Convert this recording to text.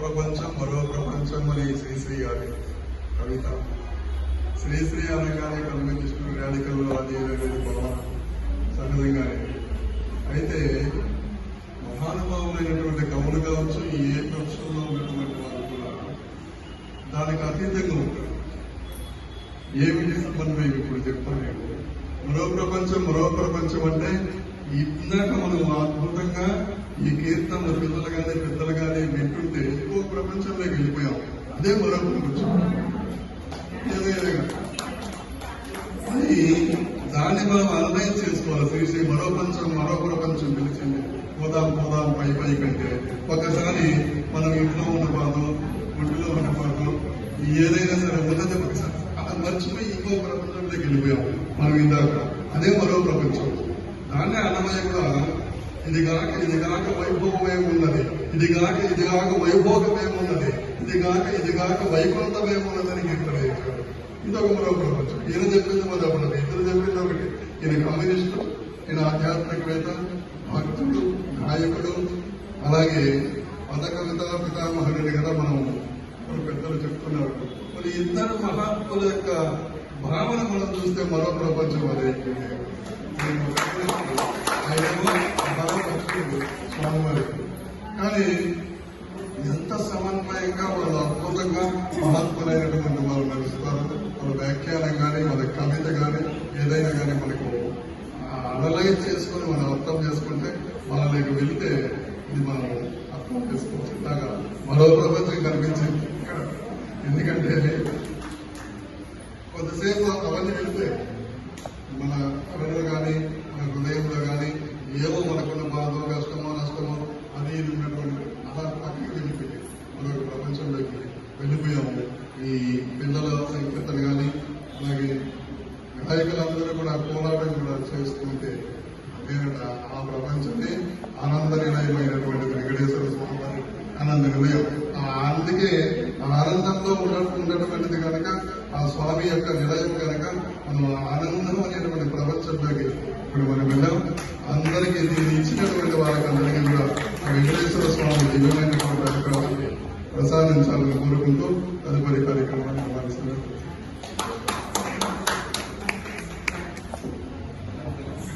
ప్రపంచం మరో ప్రపంచం అని శ్రీశ్రీ గారి కవిత. శ్రీశ్రీ అనగానే కమ్యూనిస్టు రాడికల్ అది అనేది భావన సహజంగానే. అయితే మహానుభావులైనటువంటి కవులు కావచ్చు, ఏ ప్రొఫెషన్లో ఉన్నటువంటి వారు కూడా దానికి అతీతంగా ఉంటారు. ఏమిటి సమన్వయం ఇప్పుడు చెప్తాను నేను. మరో ప్రపంచం అంటే ఇందాక మనం అద్భుతంగా ఈ కీర్తనలు పెద్దలు కానీ వింటుంటే ఎక్కువ ప్రపంచంలోకి వెళ్ళిపోయాం. అదే మరో ప్రపంచం. అది దాన్ని మనం అన్వయం చేసుకోవాలి. శ్రీశ్రీ మరో ప్రపంచం పిలిచింది. పోదాం పై కంటే ఒకసారి మనం ఇంట్లో ఉన్న బాధం, ఒంటిలో ఉన్న బాధం, ఏదైనా సరే ఉన్నది ఒకసారి మర్చిపోయి ఇంకో ప్రపంచంలోకి వెళ్ళిపోయాం మనం ఇందాక. అదే మరో ప్రపంచం. దాన్నే అన్నమయ్య కూడా ఇది కాక వైభవమేమున్నది, ఇది కాక వైభోగమేమున్నది, ఇది కాక వైకుంఠమేమున్నదని కీర్తన చెప్పారు. ఇదొక మరో ప్రపంచం. ఈయన చెప్పింది మరొకటి, ఇద్దరు చెప్పింది ఒకటి. ఈయన కమ్యూనిస్టు, ఈయన ఆధ్యాత్మికవేత్త, భక్తుడు, నాయకుడు, అలాగే కవిత పితామహుడిని కదా మనం పెద్దలు చెప్తున్నారు. మరి ఇద్దరు మహాత్ముల యొక్క భావన మనం చూస్తే మరో ప్రపంచం అదే. ఆయనేమో భక్తుడు స్వామివారి, కానీ ఎంత సమన్వయంగా వాళ్ళు అద్భుతంగా మహాత్ములైనటువంటి వాళ్ళు నడుస్తారు. వాళ్ళ వ్యాఖ్యానం కానీ, వాళ్ళ కవిత కానీ, ఏదైనా కానీ మనకు అనలైజ్ చేసుకుని మనం అర్థం చేసుకుంటే వాళ్ళకి వెళ్తే ఇది మనం అర్థం చేసుకోవచ్చు. ఇలాగా మరో ప్రపంచం కనిపించింది ఇక్కడ. ఎందుకంటే కొంతసేపు అవన్నీ వెళ్తే మన కళలో కానీ, మన హృదయంలో కానీ ఏవో మనకున్న బాధో, కష్టమో, నష్టమో అది ఇది ఉన్నటువంటి అలా పక్కకి వెళ్ళిపోయి మరొక ప్రపంచంలోకి వెళ్ళిపోయాము. ఈ పిల్లల సంఖ్యతలు కానీ, అలాగే గాయకులందరూ కూడా పోరాటం కూడా చేస్తుంటే అదేనట ఆ ప్రపంచమే ఆనంద నిలయమైనటువంటి వెంకటేశ్వర స్వామి వారి ఆనంద నిలయం. అందుకే ఆనందంలో ఉన్నటువంటిది కనుక ఆ స్వామి యొక్క నిలయం కనుక మనం ఆనందం అనేటువంటి ప్రపంచంలోకి ఇప్పుడు మనం వెళ్ళాం. అందరికీ దీన్ని ఇచ్చినటువంటి వారికి అందరికీ కూడా ఆ వెంకటేశ్వర స్వామి దివ్యమైనటువంటి కార్యక్రమాన్ని ప్రసాదించాలని కోరుకుంటూ తదుపరి కార్యక్రమాన్ని